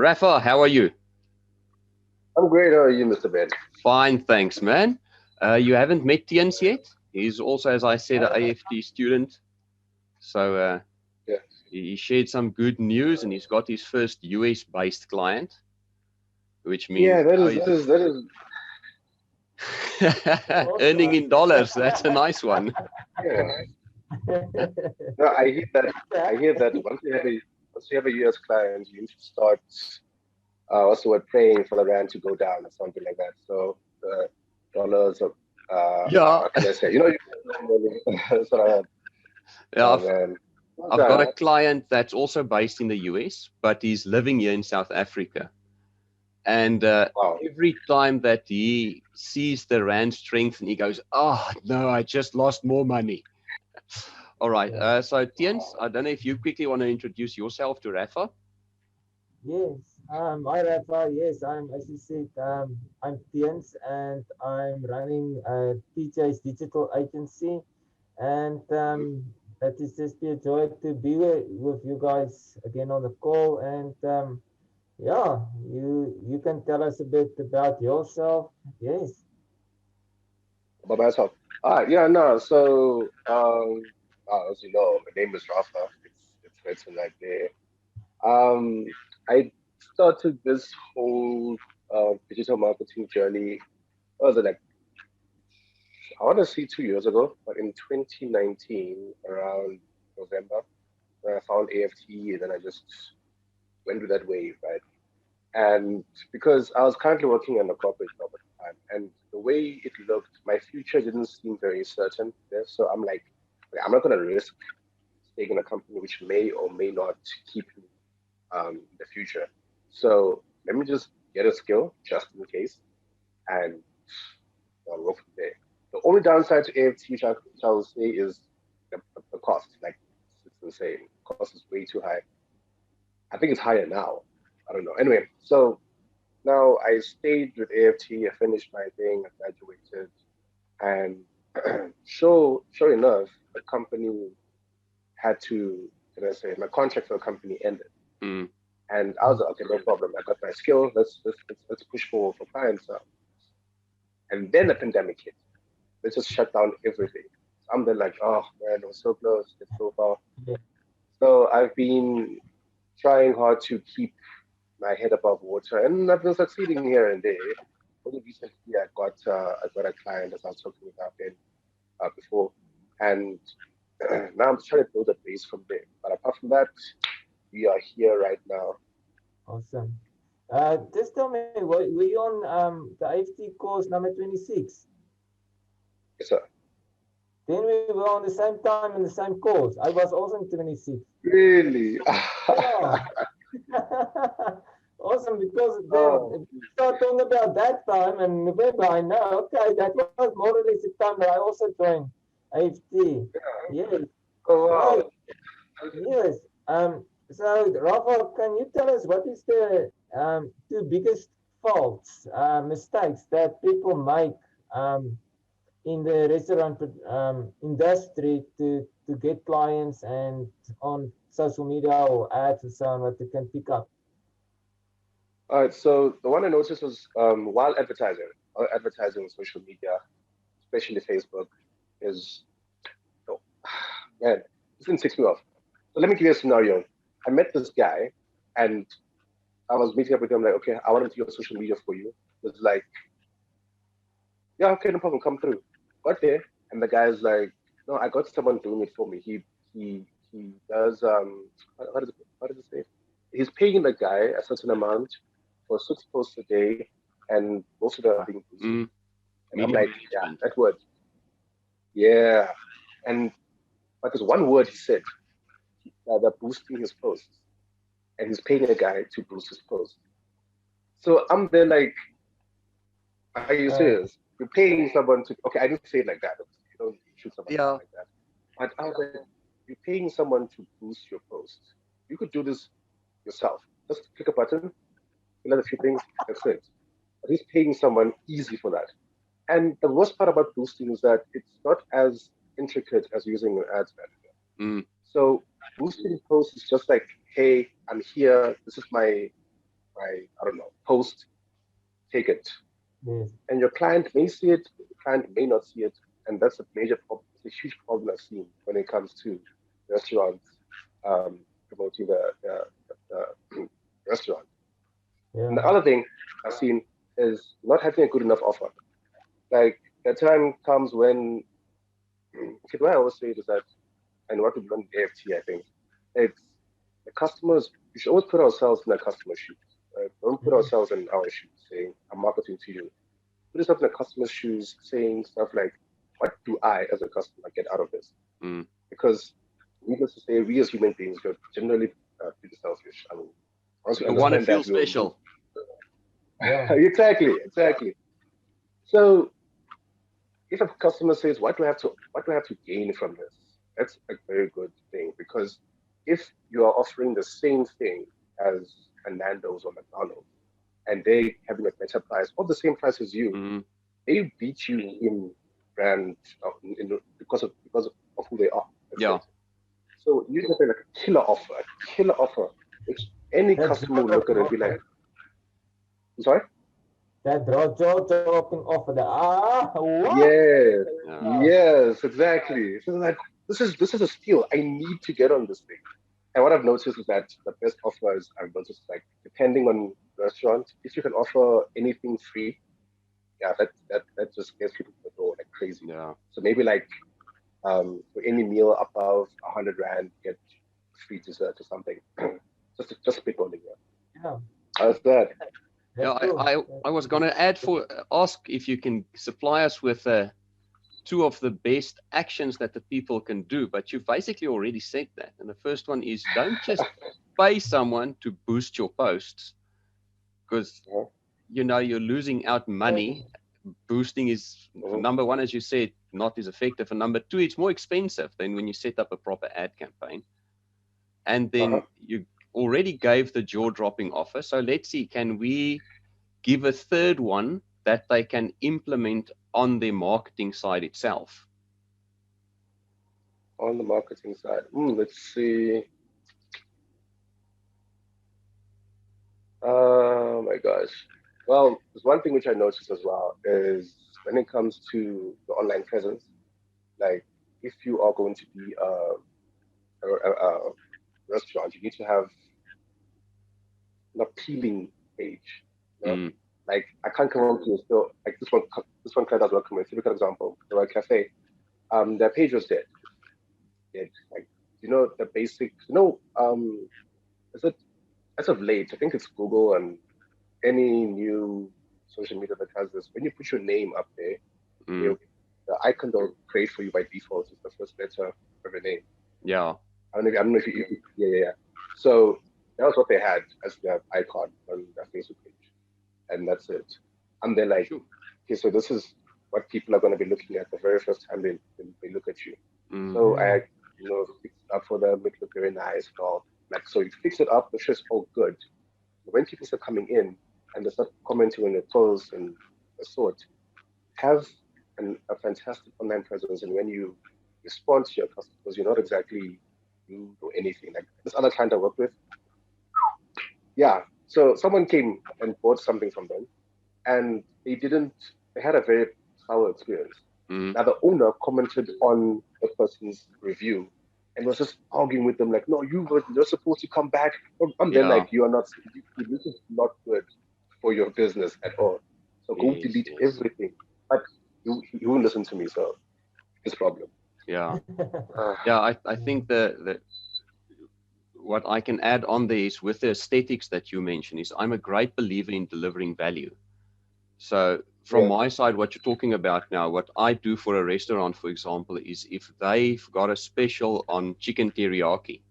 Rapha, how are you? I'm great. How are you, Mr. Ben? Fine, thanks, man. You haven't met Tiens yet? He's also, as I said, an AFT student. So Yeah. he shared some good news, and he's got his first US-based client, which means Yeah, that now is he's that is that is earning in dollars. That's a nice one. yeah. No, I hear that. I hear that once you have a US client, you need to start what's the word, praying for the rand to go down or something like that. So the dollars of Yeah, how can I say? That's what I heard. yeah. Oh I've, man. Well I've got a done. client that's also based in the US, but he's living here in South Africa. And Wow. every time that he sees the rand strength, and he goes, "Oh no, I just lost more money." All right. Yeah. So Tiens, I don't know if you quickly want to introduce yourself to Rafa. Yes. Hi Rafa. Yes, as you said, I'm Tiens and I'm running a PJ's digital agency. And that is just be a joy to be with you guys again on the call. And yeah, you can tell us a bit about yourself. Yes. About myself. Yeah, no. So as you know, my name is Rafa. It's written right there. I started this whole digital marketing journey. What was it like? I want to say 2 years ago, but in 2019, around November, when I found AFT, and then I just went with that wave, right? And because I was currently working in a corporate job at the time, and the way it looked, my future didn't seem very certain there. So I'm like, okay, I'm not going to risk staying in a company which may or may not keep me in the future. So let me just get a skill just in case, and I'll go from there. The only downside to AFT, which I will say, is the cost. Like, it's insane. Cost is way too high. I think it's higher now. I don't know. Anyway, so now I stayed with AFT. I finished my thing. I graduated, and sure enough, the company had to. Can I say my contract for the company ended, Mm. and I was like, okay, no problem. I got my skill. Let's push for clients now. And then the pandemic hit. They just shut down everything. I'm then like, oh man, it was so close. It's so far. Yeah. So I've been trying hard to keep my head above water, and I've been succeeding here and there. Only recently, I got a client, as I was talking about before, and now I'm just trying to build a base from there. But apart from that, we are here right now. Awesome. Just tell me, were you on the AFT course number 26? Yes, sir. Then we were on the same time in the same course. I was also in 26. Really? Yeah. Awesome, because Oh, the start talking about that time and November, I know, okay, that was more or less the time that I also joined AFT. Yes, oh right, wow. yes. So Rafa, can you tell us what is the two biggest faults, mistakes that people make in the restaurant industry to get clients and on social media or ads and so on, what they can pick up? All right. So the one I noticed was while advertising on social media, especially Facebook, is oh, man, this didn't tick me off. So let me give you a scenario. I met this guy, and I was meeting up with him like, okay, I want him to do social media for you. It's like, yeah, okay, no problem, come through. Got there, and the guy's like, no, I got someone doing it for me. He does what does it say? He's paying the guy a certain amount for 6 posts a day, and most of them are being boosted. Mm. And I'm Media like, yeah, management. that word, yeah. And but there's one word he said, they're boosting his posts, and he's paying a guy to boost his post. So I'm there like, are you Uh, serious? You're paying someone to, okay, I didn't say it like that. You don't shoot someone down Yeah. like that. But I was like, you're paying someone to boost your post. You could do this yourself. Just click a button, fill out a few things, that's it. But he's paying someone easy for that. And the worst part about boosting is that it's not as intricate as using an ads manager. Mm. So boosting posts is just like, hey, I'm here. This is my I don't know, post, take it. Yes. And your client may see it, the client may not see it. And that's a major problem. It's a huge problem I've seen when it comes to restaurants promoting the restaurant. And Yeah. the other thing I've seen is not having a good enough offer. Like the time comes when, okay, what I always say is that, and what we've done in AFT, I think, it's the customers, we should always put ourselves in the customer's shoes. Right? Don't put Mhm. ourselves in our shoes saying, I'm marketing to you. Put yourself in the customer's shoes saying stuff like, what do I as a customer get out of this? Mm. Because needless to say, we as human beings, we're generally pretty selfish. I mean, once we You want to understand feel that, we'll do. special. Yeah. Exactly, exactly. So if a customer says, what do I have to gain from this? That's a very good thing because if you are offering the same thing as a Nando's or McDonald's and they having a better price or the same price as you, Mm. they beat you in brand because of who they are. That's Yeah. it. So you have like a killer offer, which any That customer jaw will look at dropping it and be like, offer. I'm sorry? That jaw dropping offer. What? Yes, Yeah. Ah, yes, exactly. So like this is a steal. I need to get on this thing. And what I've noticed is that the best offers I've noticed, like depending on restaurant, if you can offer anything free, yeah, that just gets people to the door like crazy. Yeah. So maybe like for any meal above 100 rand, get free dessert or something. Just spitballing here. yeah. How's that? Yeah. That's true. I was going to add ask if you can supply us with two of the best actions that the people can do, but you've basically already said that. And the first one is don't just pay someone to boost your posts because Uh-huh. you're losing out money. Boosting is Uh-huh. number one, as you said, not as effective, and number two, it's more expensive than when you set up a proper ad campaign. And Uh-huh. then you already gave the jaw-dropping offer, so let's see, can we give a third one that they can implement on their marketing side itself? On the marketing side, let's see. Oh my gosh. Well, there's one thing which I noticed as well is when it comes to the online presence, like if you are going to be a restaurant, you need to have an appealing page. You know? Mm. Like I can't come on to you still like this one client I was working with, typical example, they were a cafe. Their page was dead. Dead. Like the basic is it as of late, I think it's Google and any new social media that has this, when you put your name up there, Mm. you the icon they'll create for you by default is the first letter of your name. Yeah. I don't know if yeah, yeah, yeah. So that was what they had as their icon on their Facebook page, and that's it. And they're like, Sure. okay, so this is what people are going to be looking at the very first time they look at you. Mm. So I, Mm. fixed it up for them. It looked very nice and all. Like, so you fix it up, the shit's all good. When people start coming in and they start commenting on your posts and the sort, have a fantastic online presence. And when you respond to your customers, you're not exactly rude or anything. Like this other client I work with, yeah. So someone came and bought something from them, and they had a very sour experience. Mm. Now the owner commented on the person's review and was just arguing with them like, no, you're supposed to come back. I'm there Yeah. like, you are not, this is not good for your business at all. So go Yes. delete Yes. everything. But you won't listen to me, so it's a problem. Yeah. Uh, Yeah. I think the what I can add on there is with the aesthetics that you mentioned is I'm a great believer in delivering value. So from yeah. my side, what you're talking about now, what I do for a restaurant, for example, is if they've got a special on chicken teriyaki,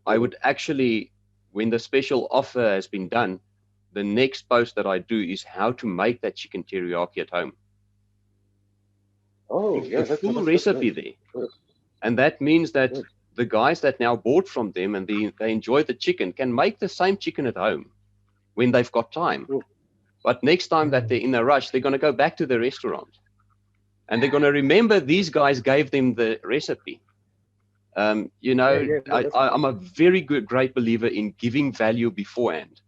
I Mm. would actually, when the special offer has been done, the next post that I do is how to make that chicken teriyaki at home. Oh, It's yeah, the that's full good. recipe there. Good, And that means that good. the guys that now bought from them and they enjoy the chicken can make the same chicken at home when they've got time. Mm. But next time that Mm. they're in a rush, they're going to go back to the restaurant and they're going to remember these guys gave them the recipe. Yeah, yeah, no, that's I'm a very great believer in giving value beforehand.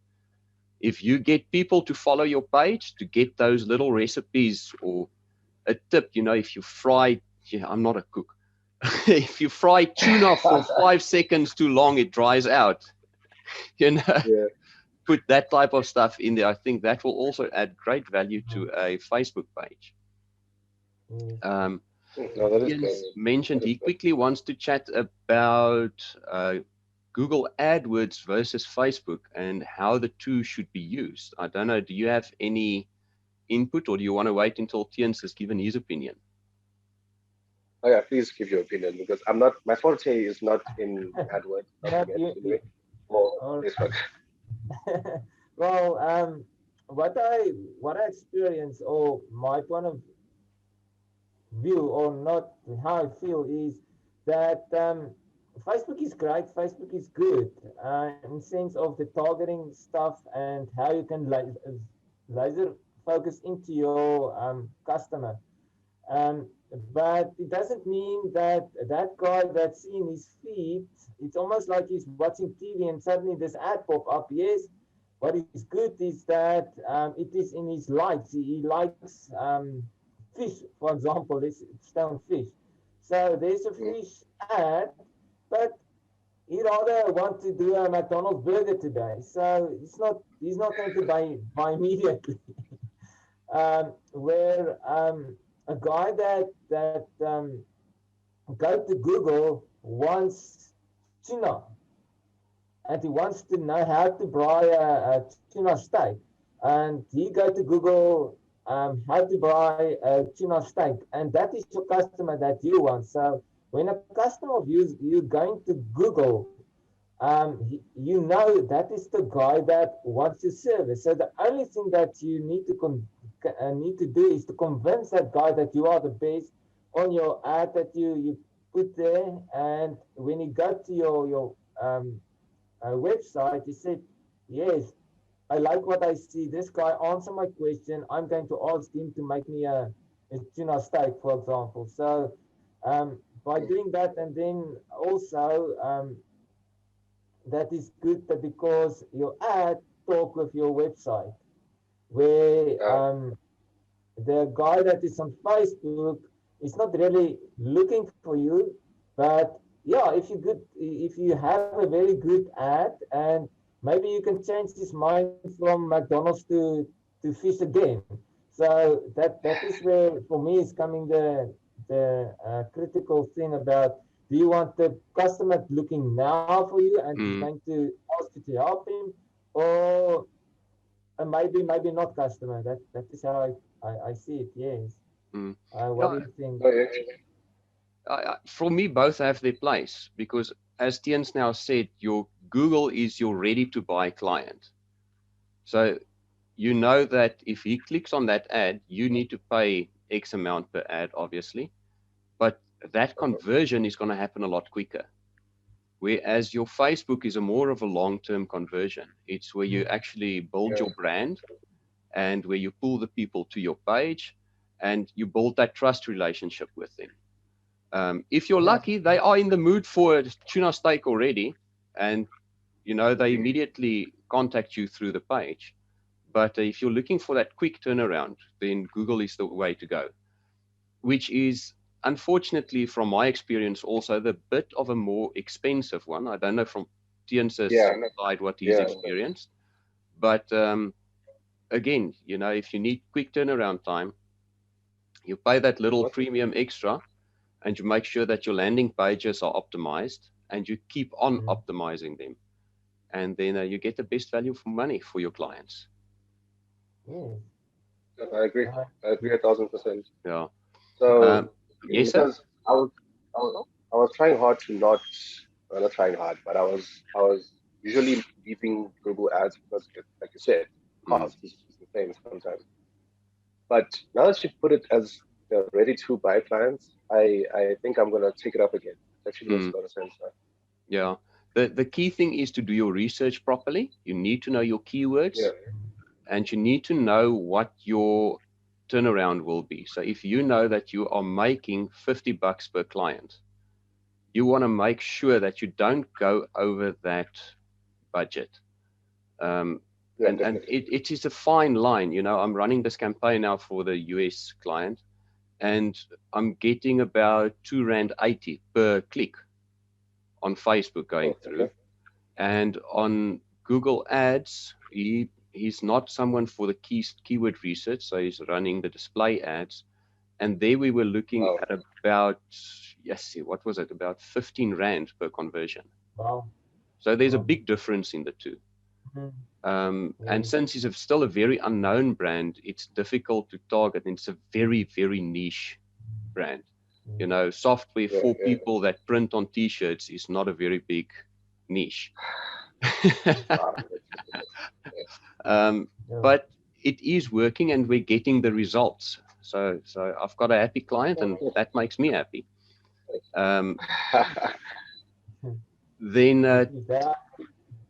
If you get people to follow your page to get those little recipes or a tip, you know, if you fry, yeah, I'm not a cook. If you fry tuna for 5 seconds too long, it dries out. You know, Yeah. put that type of stuff in there. I think that will also add great value to a Facebook page. Yes. Um, No, that is good. Ian's mentioned That is he good. quickly wants to chat about Google AdWords versus Facebook and how the two should be used. I don't know. Do you have any input, or do you want to wait until Tiens has given his opinion? Oh yeah, please give your opinion because I'm not. My forte is not in AdWords, Not nothing you, anyway. Or all Facebook. well, what I experience or my point of view or not how I feel is that Facebook is great. Facebook is good in sense of the targeting stuff and how you can laser focus into your customer. Um, but it doesn't mean that that guy that's in his feed, it's almost like he's watching TV and suddenly this ad pop up. Yes, what is good is that it is in his likes. He likes fish, for example, this stone fish. So there's a Mm. fish ad, but he rather want to do a McDonald's burger today. So he's not going to buy immediately. Where a guy that go to Google wants tuna and he wants to know how to buy a tuna steak, and he go to Google how to buy a tuna steak, and that is your customer that you want. So when a customer of you you're going to Google, you know that is the guy that wants your service. So the only thing that you need to do is to convince that guy that you are the best on your ad that you put there. And when you go to your website, you said, yes, I like what I see. This guy answer my question. I'm going to ask him to make me a tuna steak, for example. So by Mm. doing that, and then also that is good because your ad talk with your website where Uh, the guy that is on Facebook is not really looking for you, but yeah, if you have a very good ad and maybe you can change his mind from McDonald's to fish again. So that is where for me is coming the critical thing about, do you want the customer looking now for you and he's Mm, going to ask you to help him, or maybe not customer. That is how I see it. Yes. mm. What Yeah, do you think? oh, yeah. for me, both have their place because, as Tiens now said, your Google is your ready to buy client. So you know that if he clicks on that ad, you need to pay X amount per ad, obviously, but that Uh-huh. conversion is going to happen a lot quicker. Whereas your Facebook is a more of a long-term conversion. It's where you actually build Yeah. your brand and where you pull the people to your page and you build that trust relationship with them. If you're Yeah. lucky, they are in the mood for a tuna steak already, and you know they Mm. immediately contact you through the page. But if you're looking for that quick turnaround, then Google is the way to go, which is unfortunately, from my experience, also the bit of a more expensive one. I don't know from Tiens's Yeah. side what he's Yeah. experienced, but again, you know, if you need quick turnaround time, you pay that little What? premium extra and you make sure that your landing pages are optimized and you keep on Mm. optimizing them. And then you get the best value for money for your clients. Yes. I agree. Uh, I agree 1,000%. Yeah. So Yes, sir. because I was trying hard to not, well, not trying hard, but I was usually leaving Google ads because, like you said, Mm, cost is the thing sometimes. But now that you put it as the ready to buy clients, I think I'm gonna take it up again. It actually makes mm, a lot of sense now. yeah. The key thing is to do your research properly. You need to know your Yeah. keywords and you need to know what your turnaround will be. So if you know that you are making $50 per client, you want to make sure that you don't go over that budget. Um, Yeah, and definitely. it is a fine line. I'm running this campaign now for the US client, and I'm getting about R2.80 per click on Facebook going Oh, through. okay. And on Google Ads, he's not someone for the keyword research, so he's running the display ads. And there we were looking Wow. at about, yes, what was it? About 15 Rand per conversion. Wow. So there's a Wow. big difference in the two. Mhm. And Yes. since he's still a very unknown brand, it's difficult to target. And it's a very, very niche brand. Software Yeah, for yeah. people that print on t-shirts is not a very big niche. Wow. Yeah. um, Yeah. but it is working and we're getting the results. So I've got a happy client and Okay. that makes me happy. Um, Hmm. then If there are,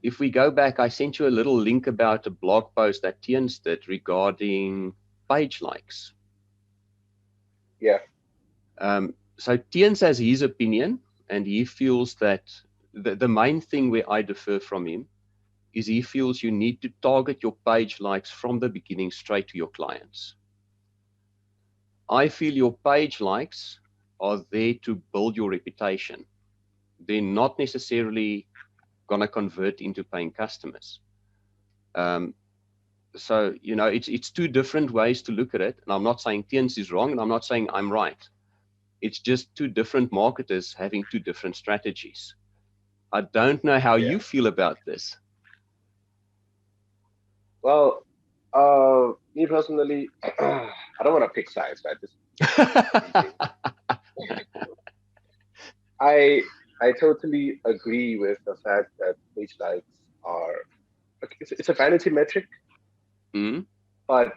if we go back, I sent you a little link about a blog post that Tiens did regarding page likes. Yeah. So Tiens has his opinion, and he feels that the main thing where I differ from him is he feels you need to target your page likes from the beginning straight to your clients. I feel your page likes are there to build your reputation. They're not necessarily going to convert into paying customers. Um, so, it's two different ways to look at it. And I'm not saying Tiens is wrong, and I'm not saying I'm right. It's just two different marketers having two different strategies. I don't know how Yeah. you feel about this. Well, me personally, I don't want to pick sides, right? This is debating. I I totally agree with the fact that page likes are okay, it's a vanity metric, Mm, but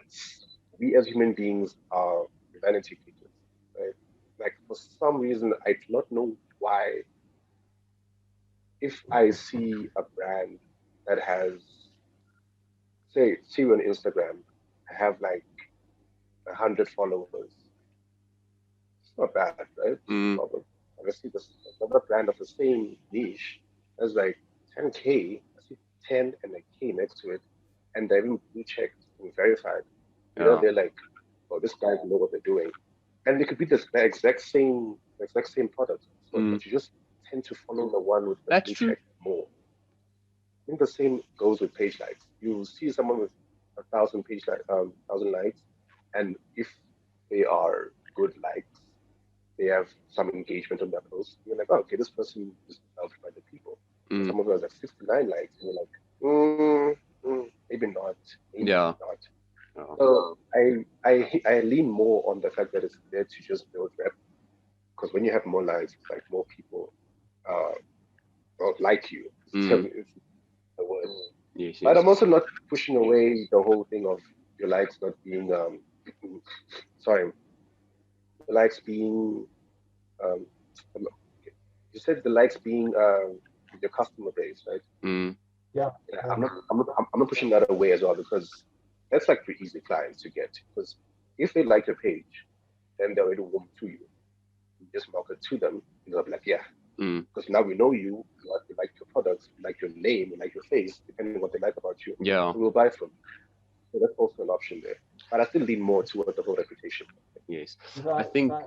we as human beings are vanity creatures, right? Like for some reason, I do not know why. If I see a brand that has, say on Instagram, I have like 100 followers. It's not bad, right? It's mm, not. I see this another brand of the same niche has like 10K. I see 10 and a K next to it, and they're even blue checked and verified. yeah, They're like, oh, this guys know what they're doing, and it could be the exact same product. So, mm. but you just tend to follow the one with the That's blue true. check more. I think the same goes with page likes. You see someone with 1,000 likes, and if they are good likes, they have some engagement on their post. You're like, oh, okay, this person is loved by the people. And Mm, someone who has like 59 likes, and you're like, maybe not, maybe yeah, not. yeah. So I lean more on the fact that it's there to just build rep, because when you have more likes, it's like more people uh like you. Mm, It's the word. yes, But yes. I'm also not pushing away the whole thing of your likes not being sorry, your likes being um you said the likes being your customer base, right? Mm, yeah. Yeah, Yeah. I'm not pushing that away as well, because that's like pretty easy clients to get, because if they like your page, then they're already warm to you. You just market to them, and they'll be like, yeah, mm, because now we know you, we like your products, we like your name, we like your face, depending on what they like about you, yeah, so we'll buy from you. So that's also an option there. But I still lean more toward the whole reputation. yes. If I I, if think I,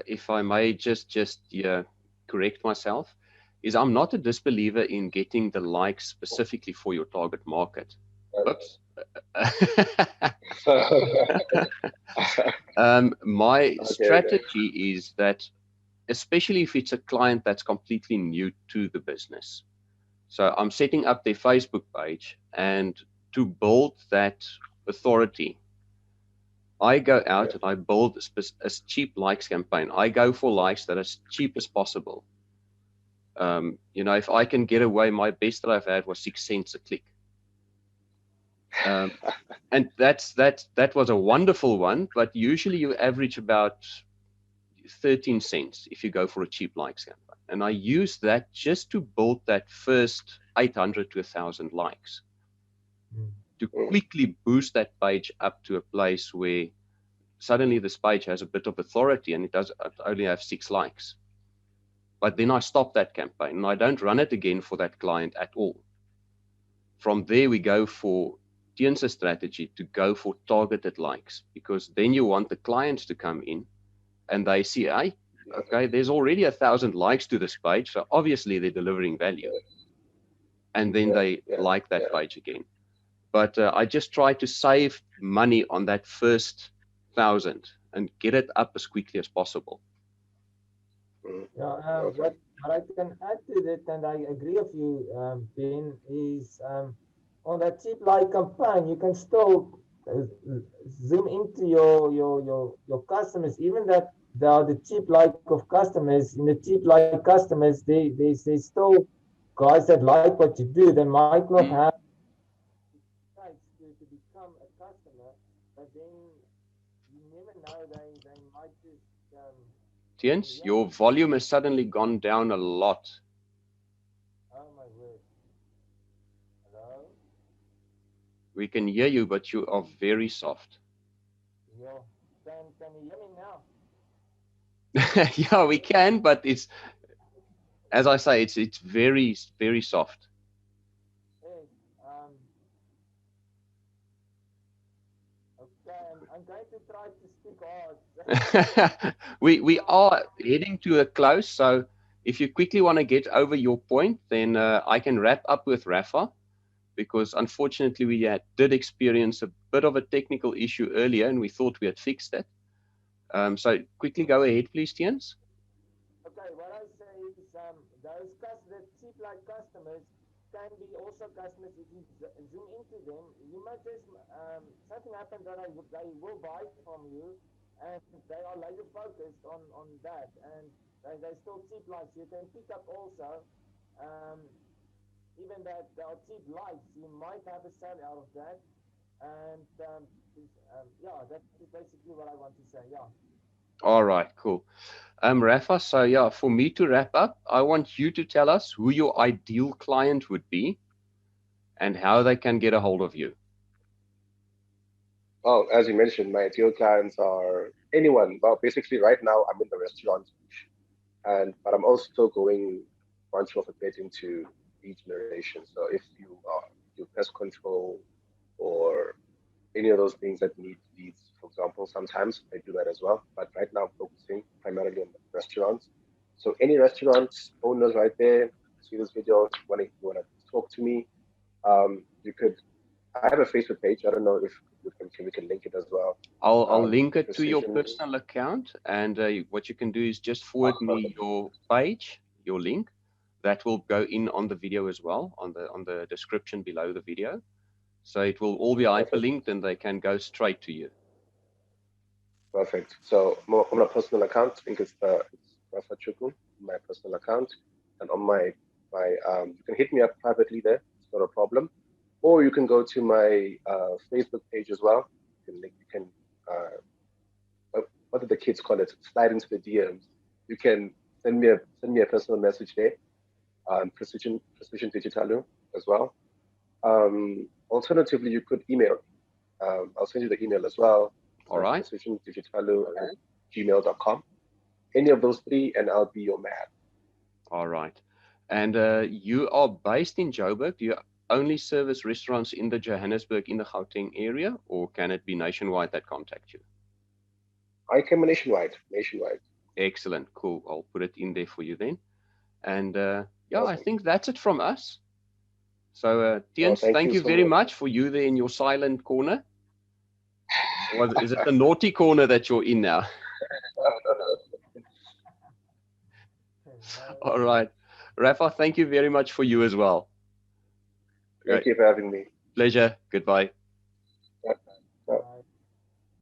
if I may just yeah, correct myself, is I'm not a disbeliever in getting the likes specifically for your target market. Oops. My Okay, okay. strategy is that, especially if it's a client that's completely new to the business. So I'm setting up their Facebook page, and to build that authority, I go Yeah. out and I build a cheap likes campaign. I go for likes that are as cheap as possible. If I can get away, my best that I've had was 6 cents a click. Um, and that was a wonderful one, but usually you average about 13 cents if you go for a cheap likes campaign. And I use that just to build that first 800 to 1,000 likes, mm, to Mm. quickly boost that page up to a place where suddenly this page has a bit of authority and it only have 6 likes. But then I stop that campaign and I don't run it again for that client at all. from there, we go for Tien's strategy to go for targeted likes, because then you want the clients to come in and they see, hey, okay, there's already 1,000 likes to this page, so obviously they're delivering value. And then they like that page again. But I just try to save money on that first 1,000 and get it up as quickly as possible. Yeah, what I can add to that, and I agree with you, Ben, is on that cheap like campaign, you can still zoom into your customers, even that they are the cheap like of customers. In the cheap like customers, there's still guys that like what you do. They might not have to become a customer, but then you never know, they might just Tiens, your volume has suddenly gone down a lot. oh my word. Hello? We can hear you, but you are very soft. Yeah. Can you hear me now? Yeah, we can, but it's, as I say, it's very, very soft. Hey, okay, I'm going to try to speak hard. we are heading to a close, so if you quickly want to get over your point, then I can wrap up with Rapha, because unfortunately we did experience a bit of a technical issue earlier and we thought we had fixed it. So quickly go ahead, please, Tiens. Okay, what I say is those the cheap like customers can be also customers. If you zoom into them, you might just something happen that they will buy from you, and they are laser focused on that, and they still cheap likes. You can pick up also, even that they are cheap likes. You might have a sale out of that, and yeah, that's basically what I want to say. Yeah. All right, cool. Rapha, so yeah, for me to wrap up, I want you to tell us who your ideal client would be and how they can get a hold of you. Well, as you mentioned, my ideal clients are anyone. Well, basically, right now I'm in the restaurant niche, but I'm also going branch off a bit into lead generation. So if you do pest control or any of those things that need leads, for example, sometimes I do that as well. But right now I'm focusing primarily on restaurants. So any restaurants owners right there, see this video, want to talk to me, you could. I have a Facebook page. I don't know if we can link it as well. I'll link it to your Precision. personal account, and what you can do is just forward me your page, your link. That will go in on the video as well, on the description below the video. So it will all be hyperlinked, and they can go straight to you. Perfect. So on my personal account, I think it's Rapha Chukwu, my personal account, and on my you can hit me up privately there. It's not a problem. Or you can go to my Facebook page as well. You can what do the kids call it? Slide into the DMs. You can send me a personal message there. Precision Dijitalu as well. Alternatively, you could email. I'll send you the email as well. All right. precisiondigitalu@gmail.com. Any of those three, and I'll be your man. All right. And you are based in Joburg. Do you only service restaurants in the Johannesburg, in the Gauteng area, or can it be nationwide that contact you? I can nationwide. Excellent. Cool. I'll put it in there for you then. And yeah, awesome. I think that's it from us. So, Tiens, thank you so very much for you there in your silent corner. Is it the naughty corner that you're in now? All right. Rapha, thank you very much for you as well. Thank you for having me. Pleasure. Goodbye.